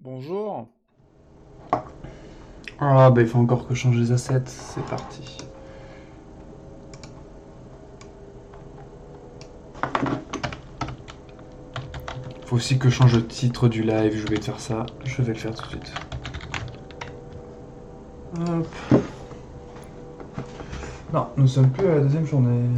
Bonjour. Ah bah il faut encore que je change les assets, c'est parti. Faut aussi que je change le titre du live, je vais te faire ça, je vais le faire tout de suite. Hop. Non, nous sommes plus à la deuxième journée.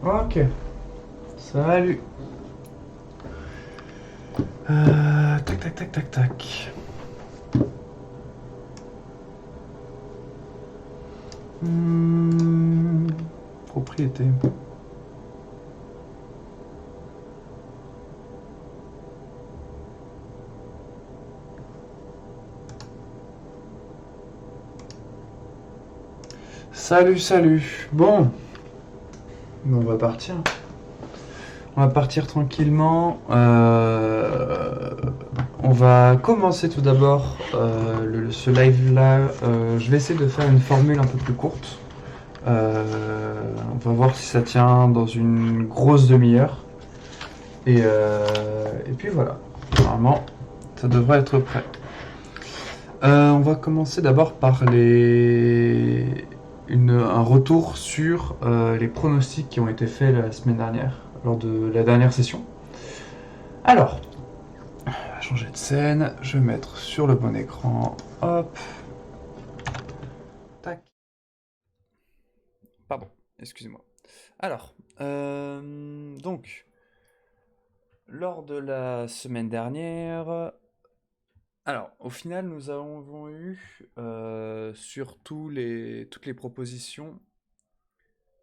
Ok, salut. Tac tac tac tac tac. Hmm, propriété. Salut, salut. Bon, on va partir. On va partir tranquillement. On va commencer tout d'abord ce live-là. Je vais essayer de faire une formule un peu plus courte. On va voir si ça tient dans une grosse demi-heure. Et puis voilà. Normalement, ça devrait être prêt. On va commencer d'abord par un retour sur les pronostics qui ont été faits la semaine dernière, lors de la dernière session. Alors, on va changer de scène, je vais mettre sur le bon écran. Hop, tac. Pardon, excusez-moi. Alors, donc, lors de la semaine dernière, alors, au final, nous avons eu sur toutes les propositions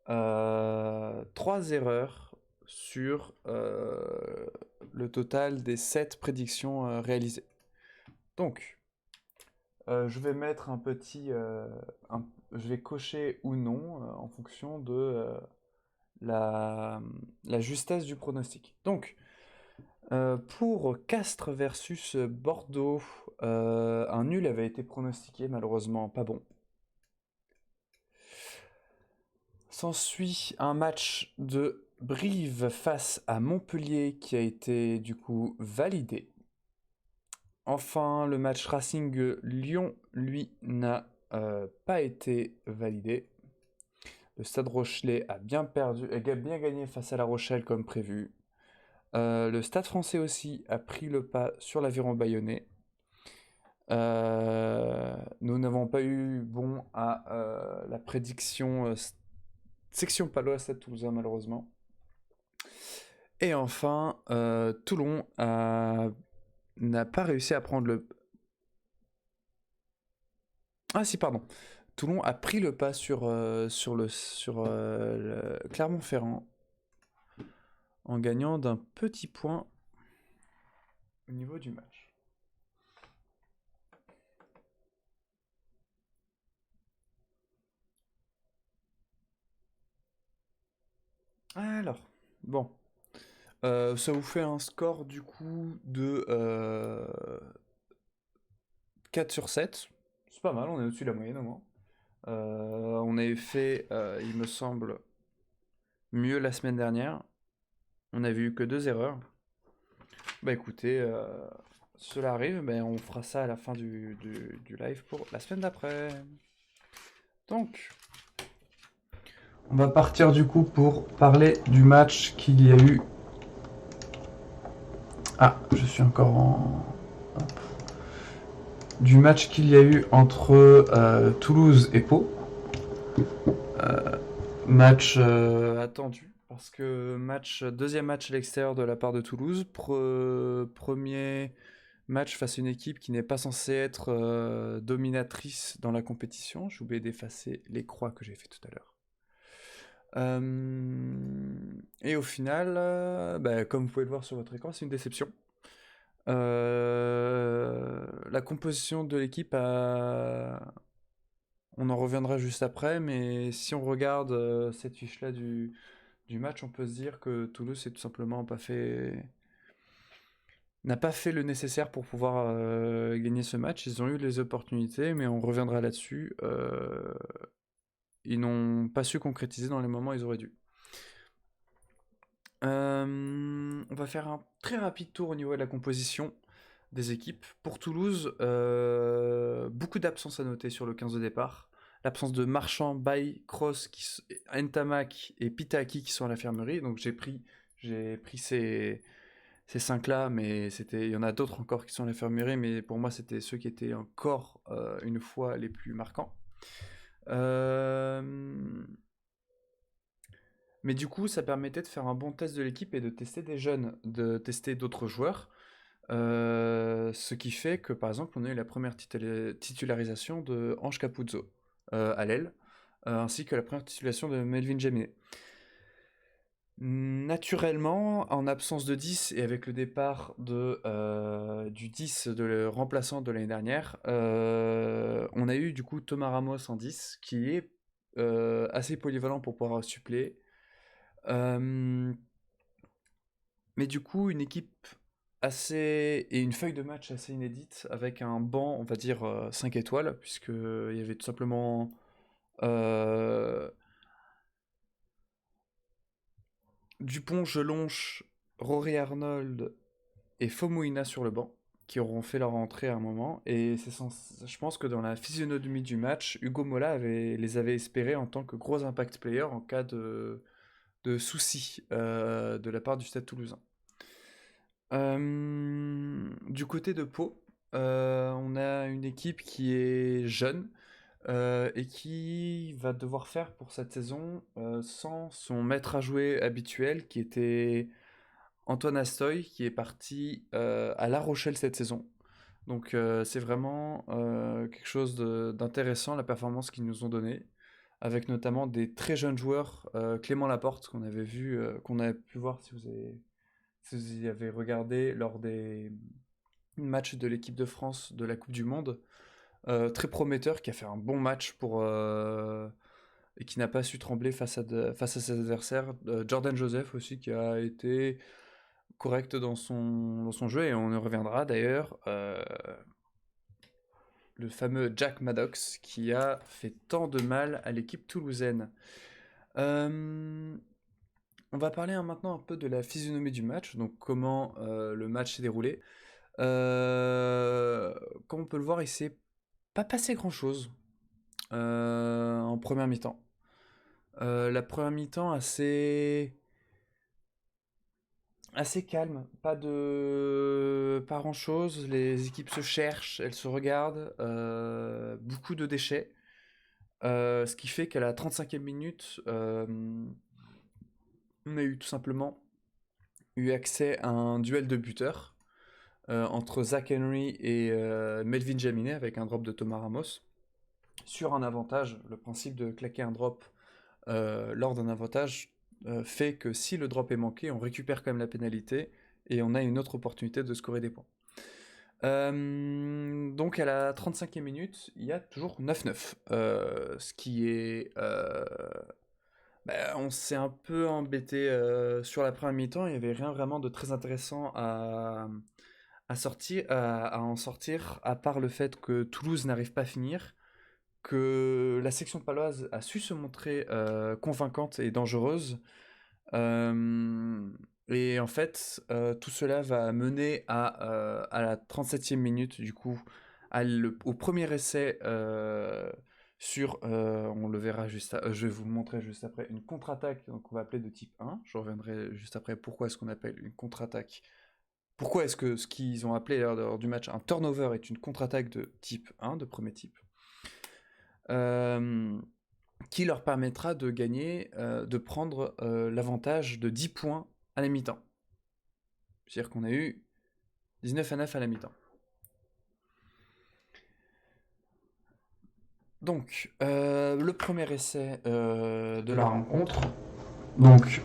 3 erreurs sur le total des 7 prédictions réalisées. Donc, je vais mettre je vais cocher ou non en fonction de la, la justesse du pronostic. Donc, pour Castres versus Bordeaux, un nul avait été pronostiqué, malheureusement pas bon. S'ensuit un match de Brive face à Montpellier qui a été du coup validé. Enfin, le match Racing Lyon, lui, n'a pas été validé. Le Stade Rochelais a bien perdu, a bien gagné face à La Rochelle comme prévu. Le Stade Français aussi a pris le pas sur l'Aviron Bayonnais. Nous n'avons pas eu bon à la prédiction section Palo à Stade Toulousain malheureusement. Et enfin, n'a pas réussi à prendre le... Ah si, pardon. Toulon a pris le pas sur le Clermont-Ferrand en gagnant d'un petit point au niveau du match. Alors, bon. Ça vous fait un score du coup de 4 sur 7. C'est pas mal, on est au-dessus de la moyenne au moins. On avait fait, il me semble, mieux la semaine dernière. On n'avait eu que 2 erreurs. Bah écoutez, cela arrive, mais on fera ça à la fin du live pour la semaine d'après. Donc, on va partir du coup pour parler du match qu'il y a eu. Ah, je suis encore en. Hop. Du match qu'il y a eu entre Toulouse et Pau. Match attendu parce que deuxième match à l'extérieur de la part de Toulouse, premier match face à une équipe qui n'est pas censée être dominatrice dans la compétition. J'ai oublié d'effacer les croix que j'ai fait tout à l'heure. Et au final, bah, comme vous pouvez le voir sur votre écran, c'est une déception. La composition de l'équipe On en reviendra juste après, mais si on regarde cette fiche-là du match, on peut se dire que Toulouse c'est tout simplement n'a pas fait le nécessaire pour pouvoir gagner ce match. Ils ont eu les opportunités, mais on reviendra là-dessus. Ils n'ont pas su concrétiser dans les moments où ils auraient dû. On va faire un très rapide tour au niveau de la composition des équipes. Pour Toulouse, beaucoup d'absences à noter sur le 15 de départ. L'absence de Marchand, Baye, Kroos, Ntamak et Pitaki qui sont à l'infirmerie. Donc j'ai pris ces 5-là, mais il y en a d'autres encore qui sont à l'infirmerie, mais pour moi c'était ceux qui étaient encore une fois les plus marquants. Mais du coup, ça permettait de faire un bon test de l'équipe et de tester des jeunes, de tester d'autres joueurs. Ce qui fait que, par exemple, on a eu la première titularisation de Ange Capuzzo à l'aile, ainsi que la première titularisation de Melvin Jaminet. Naturellement, en absence de 10 et avec le départ du 10 de le remplaçant de l'année dernière, on a eu du coup Thomas Ramos en 10, qui est assez polyvalent pour pouvoir suppléer. Mais du coup, une équipe et une feuille de match assez inédite avec un banc, on va dire 5 étoiles, puisqu'il y avait tout simplement Dupont, Jelonche, Rory Arnold et Fomoina sur le banc, qui auront fait leur entrée à un moment. Et je pense que dans la physionomie du match, Hugo Mola les avait espérés en tant que gros impact player en cas de soucis de la part du Stade Toulousain. Du côté de Pau, on a une équipe qui est jeune et qui va devoir faire pour cette saison sans son maître à jouer habituel qui était Antoine Astoy, qui est parti à La Rochelle cette saison. Donc c'est vraiment quelque chose d'intéressant, la performance qu'ils nous ont donnée, avec notamment des très jeunes joueurs, Clément Laporte, qu'on avait pu voir si vous y avez regardé lors des matchs de l'équipe de France de la Coupe du Monde. Très prometteur, qui a fait un bon match et qui n'a pas su trembler face à ses adversaires. Jordan Joseph aussi, qui a été correct dans son jeu, et on y reviendra d'ailleurs. Le fameux Jack Maddox, qui a fait tant de mal à l'équipe toulousaine. On va parler maintenant un peu de la physionomie du match, donc comment le match s'est déroulé. Comme on peut le voir, il s'est pas passé grand-chose en première mi-temps. La première mi-temps assez calme, pas grand-chose. Les équipes se cherchent, elles se regardent, beaucoup de déchets. Ce qui fait qu'à la 35e minute, on a tout simplement eu accès à un duel de buteurs entre Zach Henry et Melvin Jaminet, avec un drop de Thomas Ramos sur un avantage. Le principe de claquer un drop lors d'un avantage fait que si le drop est manqué, on récupère quand même la pénalité et on a une autre opportunité de scorer des points. Donc à la 35e minute, il y a toujours 9-9, ce qui est... on s'est un peu embêté sur la première mi-temps. Il n'y avait rien vraiment de très intéressant à en sortir, à part le fait que Toulouse n'arrive pas à finir, que la section paloise a su se montrer convaincante et dangereuse. Et en fait, tout cela va mener à la 37e minute, du coup, au premier essai on le verra je vais vous montrer juste après, une contre-attaque, donc on va appeler de type 1. Je reviendrai juste après pourquoi est-ce qu'on appelle une contre-attaque. Pourquoi est-ce que ce qu'ils ont appelé lors du match un turnover est une contre-attaque de type 1, de premier type, qui leur permettra de gagner, de prendre l'avantage de 10 points à la mi-temps. C'est-à-dire qu'on a eu 19-9 à la mi-temps. Donc, le premier essai de la rencontre. Donc,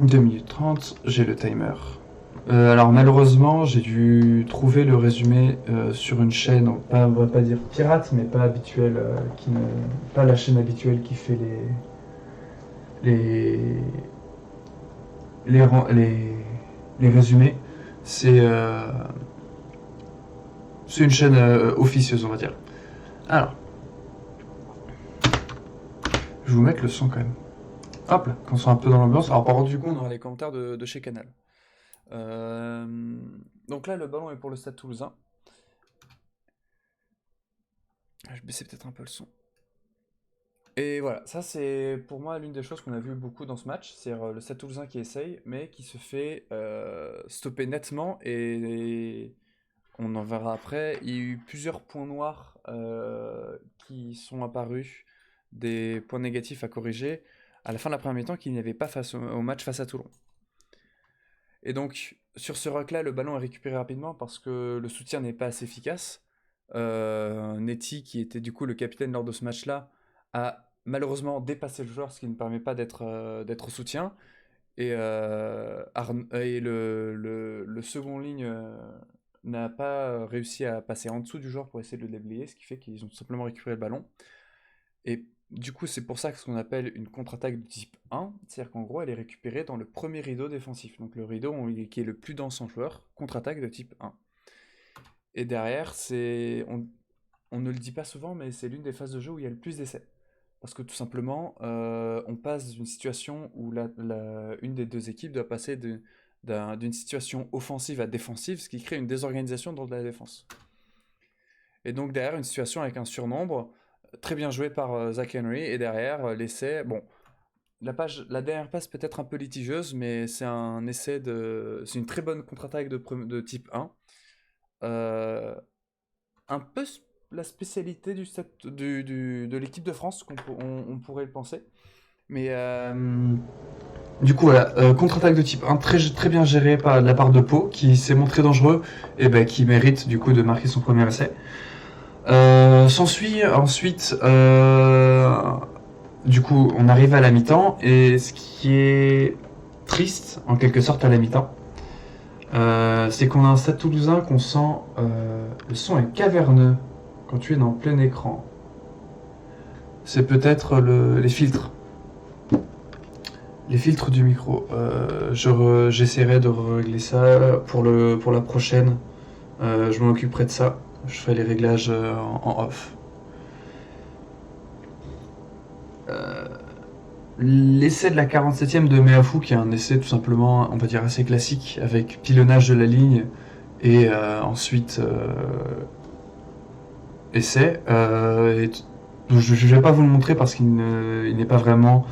2 minutes 30, j'ai le timer. Alors malheureusement, j'ai dû trouver le résumé sur une chaîne, donc pas, on va pas dire pirate, mais pas habituelle, pas la chaîne habituelle qui fait les, les, les, les résumés. C'est c'est une chaîne officieuse, on va dire. Alors, je vais vous mettre le son quand même. Hop là, qu'on soit un peu dans l'ambiance. Alors par contre, du coup, on aura les commentaires de chez Canal. Euh, donc là, le ballon est pour le Stade Toulousain. Je vais baisser peut-être un peu le son. Et voilà, ça c'est pour moi l'une des choses qu'on a vu beaucoup dans ce match, c'est le Stade Toulousain qui essaye, mais qui se fait stopper nettement, et on en verra après. Il y a eu plusieurs points noirs qui sont apparus, des points négatifs à corriger à la fin de la première mi-temps qu'il n'y avait pas face au match face à Toulon. Et donc, sur ce ruck-là, le ballon est récupéré rapidement parce que le soutien n'est pas assez efficace. Netty, qui était du coup le capitaine lors de ce match-là, a malheureusement dépassé le joueur, ce qui ne permet pas d'être soutien. Et le second ligne n'a pas réussi à passer en dessous du joueur pour essayer de le déblayer, ce qui fait qu'ils ont tout simplement récupéré le ballon. Et du coup, c'est pour ça que ce qu'on appelle une contre-attaque de type 1, c'est-à-dire qu'en gros, elle est récupérée dans le premier rideau défensif. Donc le rideau qui est le plus dense en joueurs, contre-attaque de type 1. Et derrière, on ne le dit pas souvent, mais c'est l'une des phases de jeu où il y a le plus d'essais. Parce que tout simplement, on passe d'une situation où une des deux équipes doit passer d'une situation offensive à défensive, ce qui crée une désorganisation dans la défense. Et donc derrière, une situation avec un surnombre, très bien joué par Zach Henry, et derrière, l'essai, bon, la dernière passe peut être un peu litigieuse, mais c'est une très bonne contre-attaque de type 1. Euh, un peu la spécialité de l'équipe de France, on pourrait le penser. Mais du coup, voilà, contre-attaque de type 1, très bien gérée de la part de Pau, qui s'est montré dangereux et qui mérite du coup de marquer son premier essai. S'ensuit ensuite, du coup, on arrive à la mi-temps, et ce qui est triste, en quelque sorte, à la mi-temps, c'est qu'on a un Stade Toulousain qu'on sent... le son est caverneux quand tu es dans plein écran. C'est peut-être les filtres. Les filtres du micro. J'essaierai de régler ça pour la prochaine. Je m'occuperai de ça. Je ferai les réglages en off. L'essai de la 47e de Meafou, qui est un essai tout simplement, on va dire, assez classique, avec pilonnage de la ligne et ensuite essai. Je ne vais pas vous le montrer parce qu'il n'est pas vraiment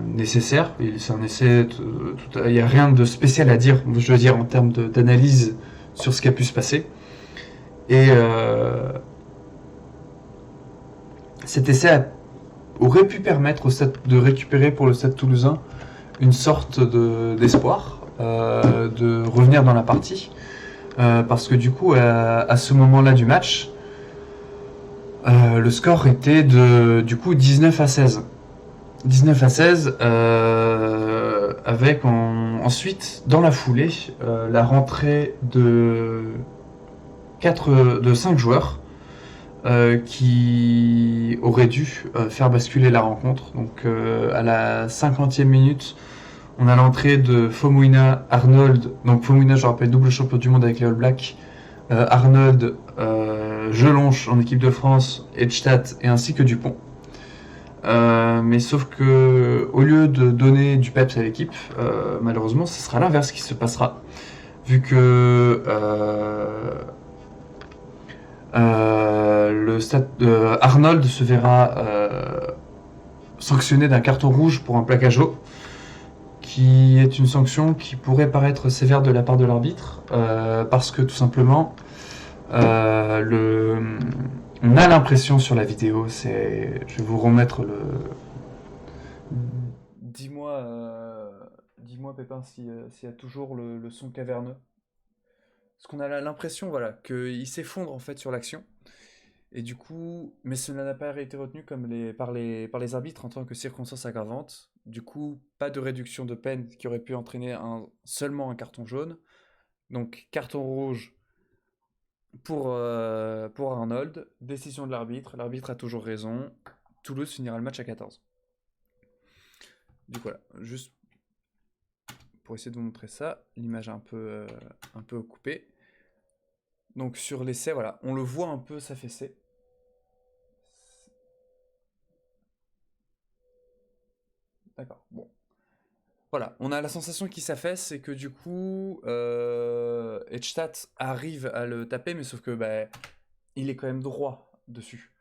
nécessaire. C'est un essai, il n'y a rien de spécial à dire, je veux dire, en termes d'analyse sur ce qui a pu se passer. Et cet essai aurait pu permettre au Stade de récupérer pour le Stade Toulousain une sorte d'espoir de revenir dans la partie. Parce que du coup, à ce moment-là du match, le score était du coup 19 à 16. 19 à 16, avec ensuite, dans la foulée, la rentrée de 5 joueurs qui auraient dû faire basculer la rencontre. Donc à la 50e minute, on a l'entrée de Fomoina Arnold. Donc Fomoina, je rappelle, double champion du monde avec les All Blacks. Arnold, Jelonche en équipe de France, Edstad et ainsi que Dupont. Mais sauf que au lieu de donner du peps à l'équipe, malheureusement, ce sera l'inverse qui se passera, vu que Arnold se verra sanctionné d'un carton rouge pour un plaquage haut, qui est une sanction qui pourrait paraître sévère de la part de l'arbitre, parce que tout simplement, on a l'impression sur la vidéo, je vais vous remettre le. Dis-moi Pépin s'il y a toujours le son caverneux. Parce qu'on a l'impression, voilà, qu'il s'effondre en fait sur l'action. Et du coup, mais cela n'a pas été retenu comme par les arbitres en tant que circonstance aggravante. Du coup, pas de réduction de peine qui aurait pu entraîner seulement un carton jaune. Donc, carton rouge pour Arnold. Décision de l'arbitre. L'arbitre a toujours raison. Toulouse finira le match à 14. Du coup, voilà. Juste pour essayer de vous montrer ça. L'image est un peu coupée. Donc, sur l'essai, voilà. On le voit un peu s'affaisser. D'accord. Bon. Voilà, on a la sensation qu'il s'affaisse et que du coup, Edstadt arrive à le taper, mais sauf que bah, il est quand même droit dessus.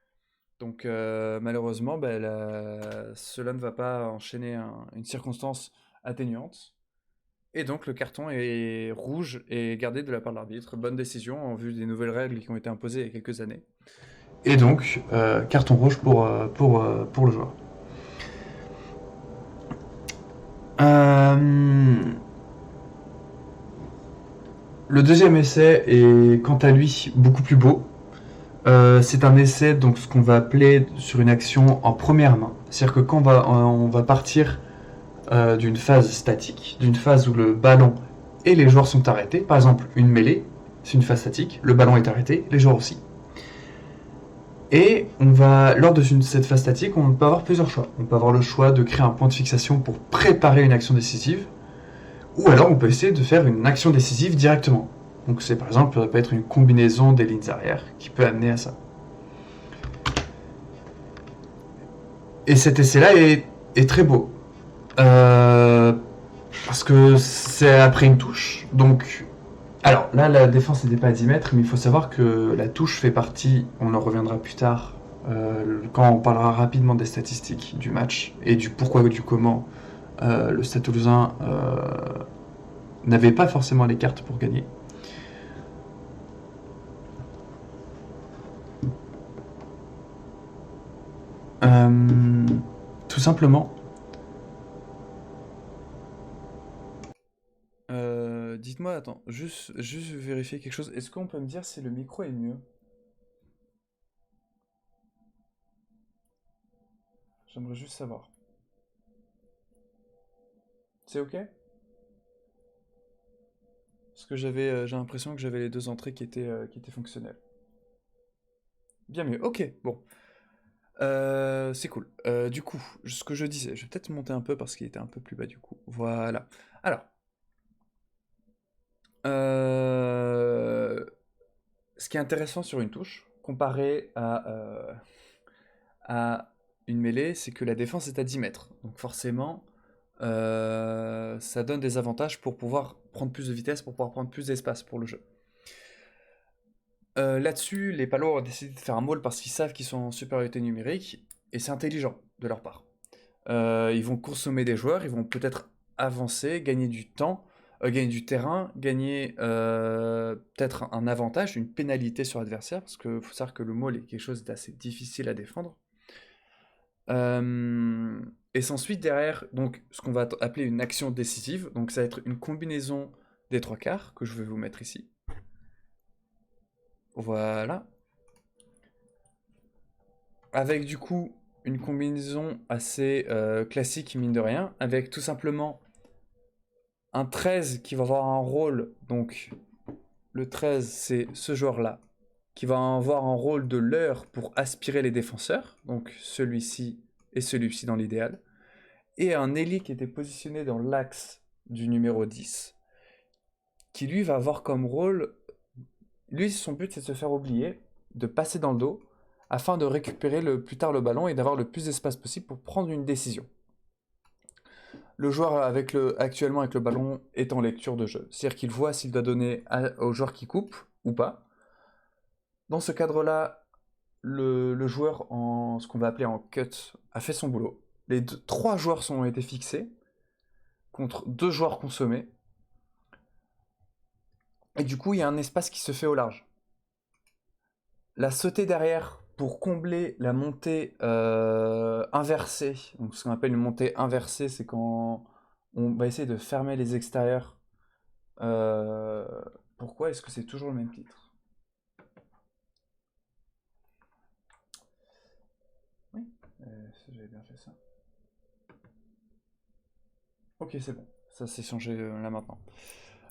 Donc malheureusement, bah, cela ne va pas enchaîner une circonstance atténuante. Et donc le carton est rouge et gardé de la part de l'arbitre. Bonne décision en vue des nouvelles règles qui ont été imposées il y a quelques années. Et donc, carton rouge pour le joueur. Le deuxième essai est quant à lui beaucoup plus beau. C'est un essai, donc ce qu'on va appeler sur une action en première main. C'est-à-dire que quand on va partir d'une phase statique, d'une phase où le ballon et les joueurs sont arrêtés. Par exemple, une mêlée, c'est une phase statique, le ballon est arrêté, les joueurs aussi. Et lors de cette phase statique, on peut avoir plusieurs choix. On peut avoir le choix de créer un point de fixation pour préparer une action décisive, ou alors on peut essayer de faire une action décisive directement. Donc c'est par exemple, ça peut être une combinaison des lignes arrière qui peut amener à ça. Et cet essai-là est très beau. Parce que c'est après une touche. Donc, alors là, la défense n'était pas à 10 mètres, mais il faut savoir que la touche fait partie, on en reviendra plus tard, quand on parlera rapidement des statistiques du match et du pourquoi et du comment le Stade Toulousain n'avait pas forcément les cartes pour gagner. Tout simplement. Dites-moi, attends, juste vérifier quelque chose. Est-ce qu'on peut me dire si le micro est mieux? J'aimerais juste savoir. C'est ok? Parce que j'ai l'impression que j'avais les deux entrées qui étaient fonctionnelles. Bien mieux, ok, bon. C'est cool. Du coup, ce que je disais, je vais peut-être monter un peu parce qu'il était un peu plus bas du coup. Voilà. Alors, euh, ce qui est intéressant sur une touche, comparé à une mêlée, c'est que la défense est à 10 mètres. Donc forcément, ça donne des avantages pour pouvoir prendre plus de vitesse, pour pouvoir prendre plus d'espace pour le jeu. Là-dessus, les Palos ont décidé de faire un maul parce qu'ils savent qu'ils sont en supériorité numérique, et c'est intelligent de leur part. Ils vont consommer des joueurs, ils vont peut-être avancer, gagner du temps, gagner du terrain, gagner peut-être un avantage, une pénalité sur l'adversaire, parce qu'il faut savoir que le maul est quelque chose d'assez difficile à défendre. Et s'ensuit derrière, donc, ce qu'on va appeler une action décisive, donc ça va être une combinaison des trois quarts, que je vais vous mettre ici. Voilà. Avec du coup une combinaison assez classique, mine de rien, avec tout simplement un 13 qui va avoir un rôle, donc le 13 c'est ce joueur-là, qui va avoir un rôle de leurre pour aspirer les défenseurs, donc celui-ci et celui-ci dans l'idéal, et un ailier qui était positionné dans l'axe du numéro 10, qui lui va avoir comme rôle, lui son but c'est de se faire oublier, de passer dans le dos, afin de récupérer plus tard le ballon et d'avoir le plus d'espace possible pour prendre une décision. Le joueur actuellement avec le ballon est en lecture de jeu. C'est-à-dire qu'il voit s'il doit donner au joueur qui coupe ou pas. Dans ce cadre-là, le joueur en ce qu'on va appeler en cut a fait son boulot. Trois joueurs ont été fixés contre deux joueurs consommés. Et du coup, il y a un espace qui se fait au large. La sautée derrière pour combler la montée inversée. Donc, ce qu'on appelle une montée inversée, c'est quand on va essayer de fermer les extérieurs. Pourquoi est-ce que c'est toujours le même titre? j'avais bien fait ça. Ok, c'est bon. Ça s'est changé là maintenant.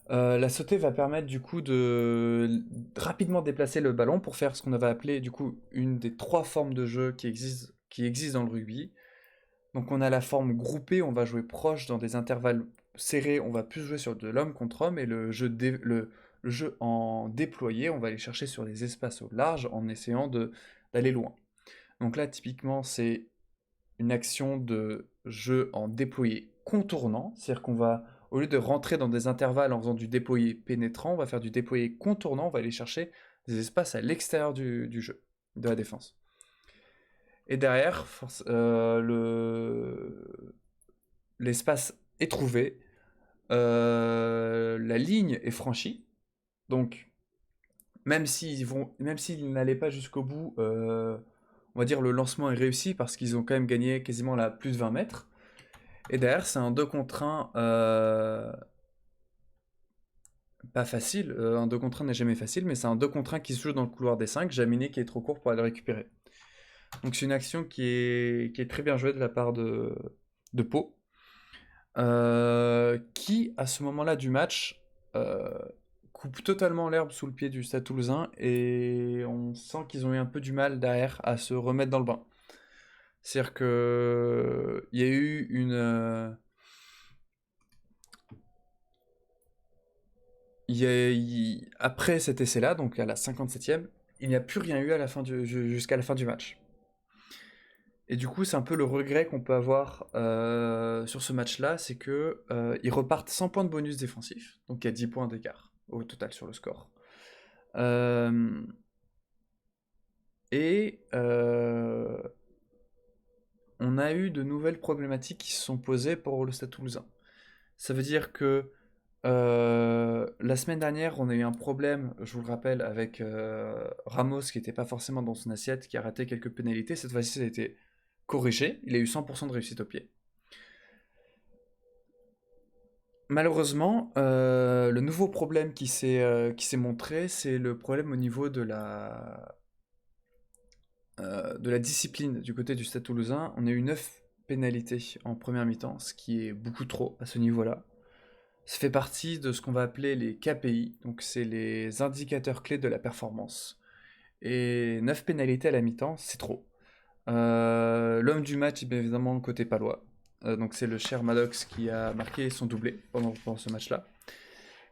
La sautée va permettre du coup de rapidement déplacer le ballon pour faire ce qu'on avait appelé du coup une des trois formes de jeu qui existent dans le rugby. Donc on a la forme groupée, on va jouer proche dans des intervalles serrés, on va plus jouer sur de l'homme contre homme, et le jeu en déployé, on va aller chercher sur des espaces au large en essayant d'aller loin. Donc là typiquement c'est une action de jeu en déployé contournant, c'est-à-dire qu'on va, au lieu de rentrer dans des intervalles en faisant du déployé pénétrant, on va faire du déployé contournant, on va aller chercher des espaces à l'extérieur du jeu, de la défense. Et derrière, l'espace est trouvé, la ligne est franchie, donc même s'ils n'allaient pas jusqu'au bout, on va dire le lancement est réussi parce qu'ils ont quand même gagné quasiment la plus de 20 mètres. Et derrière, c'est un 2 contre 1 pas facile. Un 2 contre 1 n'est jamais facile, mais c'est un 2 contre 1 qui se joue dans le couloir des 5. Jaminet qui est trop court pour aller le récupérer. Donc c'est une action qui est très bien jouée de la part de Pau, qui, à ce moment-là du match, coupe totalement l'herbe sous le pied du Stade Toulousain, et on sent qu'ils ont eu un peu du mal derrière à se remettre dans le bain. C'est-à-dire que il y a eu après cet essai-là, donc à la 57e, il n'y a plus rien eu à la fin jusqu'à la fin du match. Et du coup, c'est un peu le regret qu'on peut avoir sur ce match-là, c'est que ils repartent sans points de bonus défensif, donc il y a 10 points d'écart au total sur le score. Euh, et on a eu de nouvelles problématiques qui se sont posées pour le Stade Toulousain. Ça veut dire que la semaine dernière, on a eu un problème, je vous le rappelle, avec Ramos qui n'était pas forcément dans son assiette, qui a raté quelques pénalités. Cette fois-ci, ça a été corrigé. Il a eu 100% de réussite au pied. Malheureusement, le nouveau problème qui s'est montré, c'est le problème au niveau de la discipline du côté du Stade Toulousain. On a eu 9 pénalités en première mi-temps, ce qui est beaucoup trop à ce niveau-là. Ça fait partie de ce qu'on va appeler les KPI, donc c'est les indicateurs clés de la performance. Et 9 pénalités à la mi-temps, c'est trop. L'homme du match est bien évidemment côté palois. Donc c'est le cher Maddox qui a marqué son doublé pendant ce match-là.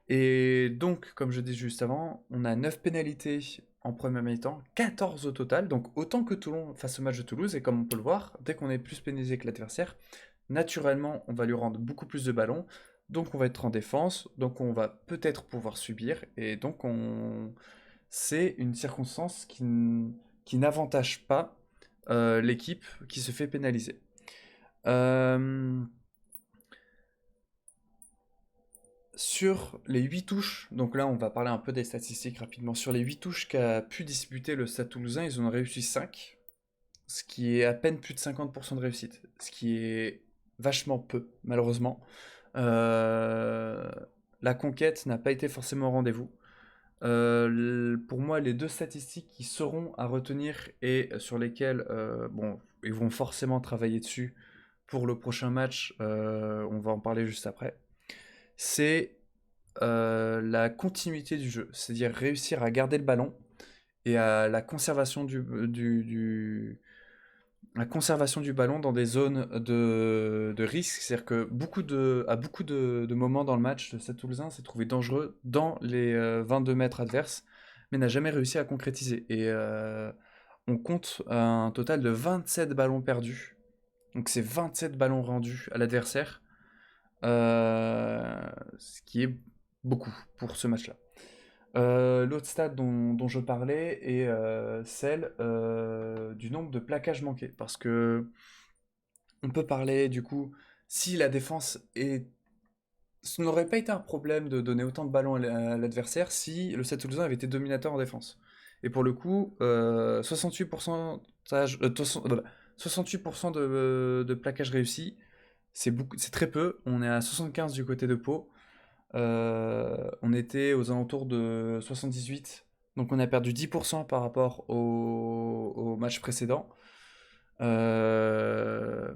Et donc, comme je disais juste avant, on a 9 pénalités en première mi-temps, 14 au total, donc autant que Toulon face au match de Toulouse. Et comme on peut le voir, dès qu'on est plus pénalisé que l'adversaire, naturellement, on va lui rendre beaucoup plus de ballons. Donc on va être en défense, donc on va peut-être pouvoir subir, et donc c'est une circonstance qui n'avantage pas l'équipe qui se fait pénaliser. Euh, Sur les 8 touches, donc là on va parler un peu des statistiques rapidement, sur les 8 touches qu'a pu disputer le Stade Toulousain, ils en ont réussi 5, ce qui est à peine plus de 50% de réussite, ce qui est vachement peu, malheureusement. Euh, la conquête n'a pas été forcément au rendez-vous. Pour moi, les deux statistiques qui seront à retenir et sur lesquelles, bon, ils vont forcément travailler dessus pour le prochain match, on va en parler juste après, c'est la continuité du jeu, c'est-à-dire réussir à garder le ballon et à la conservation du ballon dans des zones de risque. C'est-à-dire que à beaucoup de moments dans le match, le Stade Toulousain s'est trouvé dangereux dans les 22 mètres adverses, mais n'a jamais réussi à concrétiser. Et on compte un total de 27 ballons perdus. Donc c'est 27 ballons rendus à l'adversaire, ce qui est beaucoup pour ce match-là. L'autre stade dont je parlais est celle du nombre de plaquages manqués. Parce que on peut parler du coup, si la défense est... Ce n'aurait pas été un problème de donner autant de ballons à l'adversaire si le Stade Toulousain avait été dominateur en défense. Et pour le coup, 68% de plaquages réussis, c'est très peu. On est à 75 du côté de Pau. On était aux alentours de 78, donc on a perdu 10% par rapport au match précédent. Euh,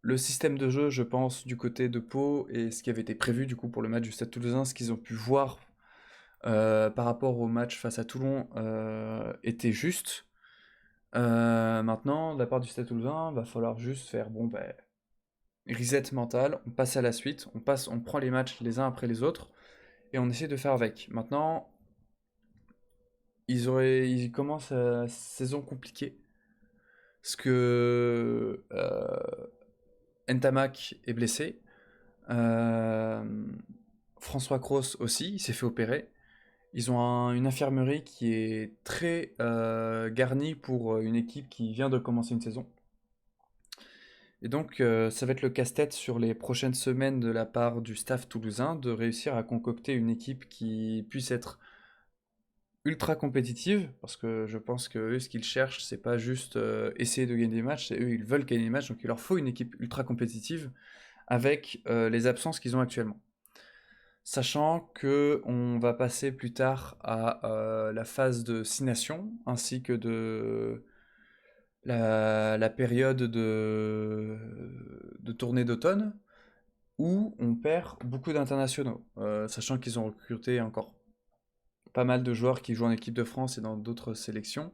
Le système de jeu, je pense, du côté de Pau et ce qui avait été prévu du coup pour le match du Stade Toulousain, ce qu'ils ont pu voir par rapport au match face à Toulon était juste. Maintenant, de la part du Stade Toulousain, va falloir juste faire bon, ben, reset mental, on passe à la suite, on prend les matchs les uns après les autres et on essaie de faire avec. Maintenant, ils commencent à saison compliquée parce que Ntamak est blessé, euh, François Cros aussi, il s'est fait opérer. Ils ont une infirmerie qui est très garnie pour une équipe qui vient de commencer une saison. Et donc, ça va être le casse-tête sur les prochaines semaines de la part du staff toulousain de réussir à concocter une équipe qui puisse être ultra compétitive, parce que je pense que eux, ce qu'ils cherchent, c'est pas juste essayer de gagner des matchs, c'est eux, ils veulent gagner des matchs, donc il leur faut une équipe ultra compétitive avec les absences qu'ils ont actuellement. Sachant que on va passer plus tard à la phase de 6 nations, ainsi que de la période de tournée d'automne, où on perd beaucoup d'internationaux, sachant qu'ils ont recruté encore pas mal de joueurs qui jouent en équipe de France et dans d'autres sélections.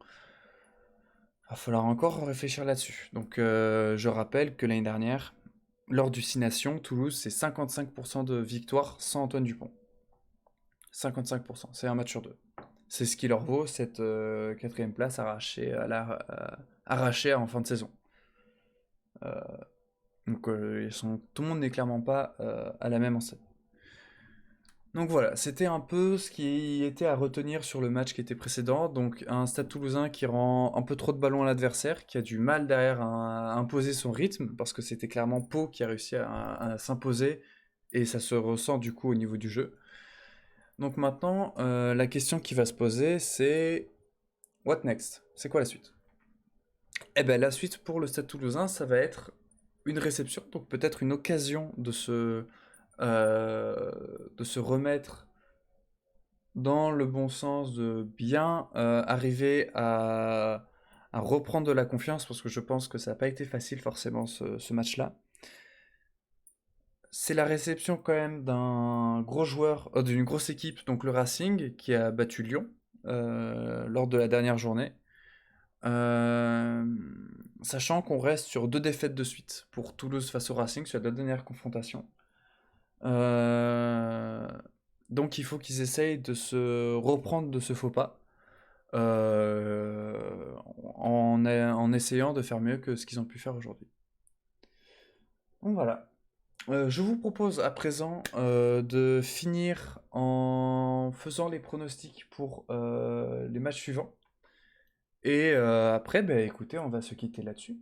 Va falloir encore réfléchir là-dessus. Donc je rappelle que l'année dernière, lors du 6 Nations, Toulouse, c'est 55% de victoire sans Antoine Dupont. 55%, c'est un match sur deux. C'est ce qui leur vaut cette quatrième place arrachée en fin de saison. Donc tout le monde n'est clairement pas à la même enseigne. Donc voilà, c'était un peu ce qui était à retenir sur le match qui était précédent. Donc un Stade Toulousain qui rend un peu trop de ballons à l'adversaire, qui a du mal derrière à imposer son rythme, parce que c'était clairement Pau qui a réussi à s'imposer, et ça se ressent du coup au niveau du jeu. Donc maintenant, la question qui va se poser, c'est what next? C'est quoi la suite? Eh ben la suite pour le Stade Toulousain, ça va être une réception, donc peut-être une occasion de se remettre dans le bon sens, de bien arriver à reprendre de la confiance, parce que je pense que ça n'a pas été facile forcément ce match-là. C'est la réception quand même d'un gros joueur, d'une grosse équipe, donc le Racing, qui a battu Lyon lors de la dernière journée. Euh, Sachant qu'on reste sur 2 défaites de suite pour Toulouse face au Racing sur la dernière confrontation. Euh, donc il faut qu'ils essayent de se reprendre de ce faux pas en essayant de faire mieux que ce qu'ils ont pu faire aujourd'hui. Donc voilà. Je vous propose à présent de finir en faisant les pronostics pour les matchs suivants. Et après, bah, écoutez, on va se quitter là-dessus.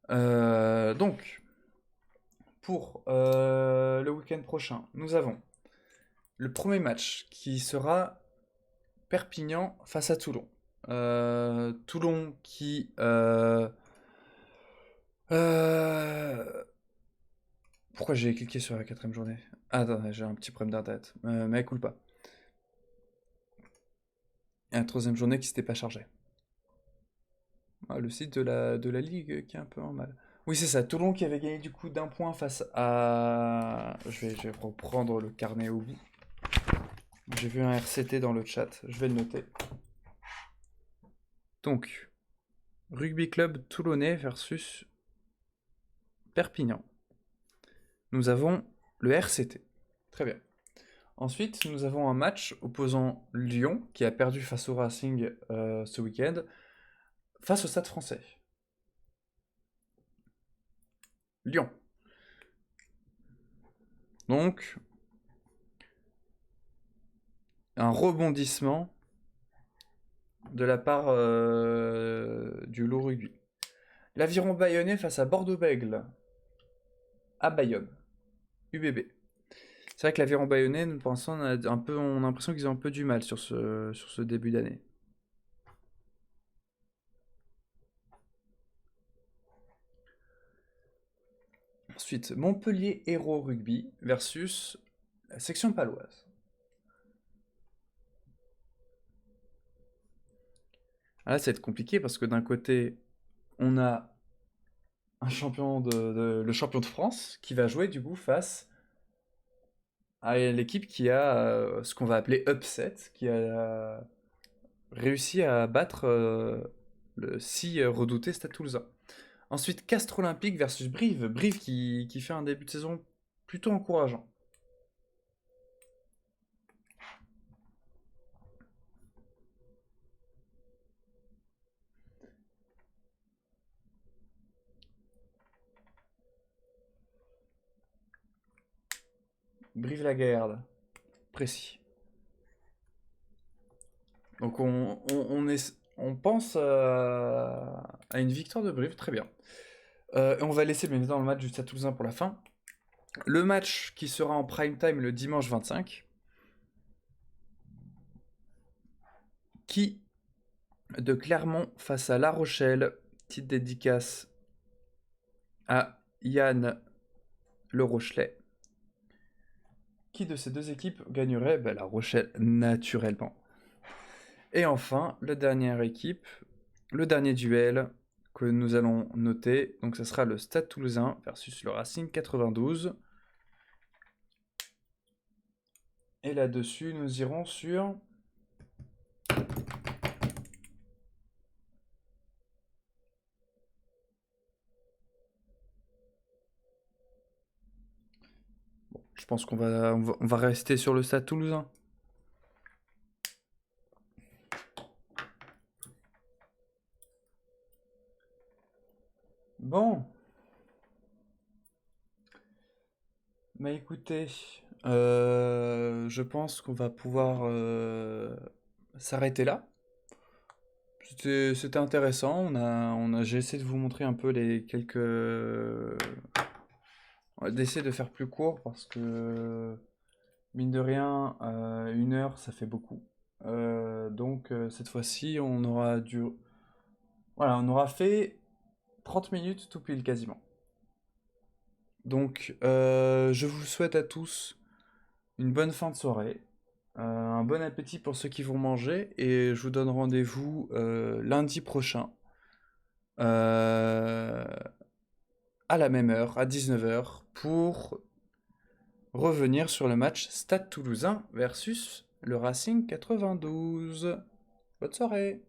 Donc, pour le week-end prochain, nous avons le premier match qui sera Perpignan face à Toulon. Toulon qui... Pourquoi j'ai cliqué sur la quatrième journée? Ah, attends, j'ai un petit problème d'internet. Mais écoute pas. Et la troisième journée qui s'était pas chargée. Ah, le site de la Ligue qui est un peu en mal. Oui, c'est ça. Toulon qui avait gagné du coup d'un point face à... je vais reprendre le carnet au bout. J'ai vu un RCT dans le chat. Je vais le noter. Donc, Rugby Club Toulonnais versus Perpignan. Nous avons le RCT. Très bien. Ensuite, nous avons un match opposant Lyon, qui a perdu face au Racing ce week-end, face au Stade français. Lyon. Donc, un rebondissement de la part du Loup Rugby. L'Aviron Bayonnais face à Bordeaux-Bègles, à Bayonne, UBB. C'est vrai que l'Aviron Bayonnais, pour l'instant, on a l'impression qu'ils ont un peu du mal sur ce début d'année. Ensuite, Montpellier Hérault Rugby versus la section paloise. Ah, là, ça va être compliqué parce que d'un côté, on a le champion de France qui va jouer du coup face à l'équipe qui a ce qu'on va appeler upset, qui a réussi à battre le si redouté Stade Toulousain. Ensuite, Castres Olympique versus Brive. Brive qui fait un début de saison plutôt encourageant. Brive-la-Gaillarde, précis. Donc on pense à une victoire de Brive, très bien. Et on va laisser bien évidemment le match du Stade Toulousain pour la fin. Le match qui sera en prime time le dimanche 25. Qui de Clermont face à La Rochelle. Petite dédicace à Yann Le Rochelet. Qui de ces deux équipes gagnerait? La Rochelle, naturellement. Et enfin, la dernière équipe, le dernier duel que nous allons noter. Donc, ce sera le Stade Toulousain versus le Racing 92. Et là-dessus, nous irons sur... Bon, je pense qu'on va rester sur le Stade Toulousain. Bon. Bah écoutez, je pense qu'on va pouvoir s'arrêter là. C'était intéressant. J'ai essayé de vous montrer un peu les quelques. D'essayer de faire plus court parce que, mine de rien, 1 heure, ça fait beaucoup. Donc, cette fois-ci, Voilà, on aura fait 30 minutes tout pile quasiment. Donc, je vous souhaite à tous une bonne fin de soirée, un bon appétit pour ceux qui vont manger, et je vous donne rendez-vous lundi prochain, à la même heure, à 19h, pour revenir sur le match Stade Toulousain versus le Racing 92. Bonne soirée!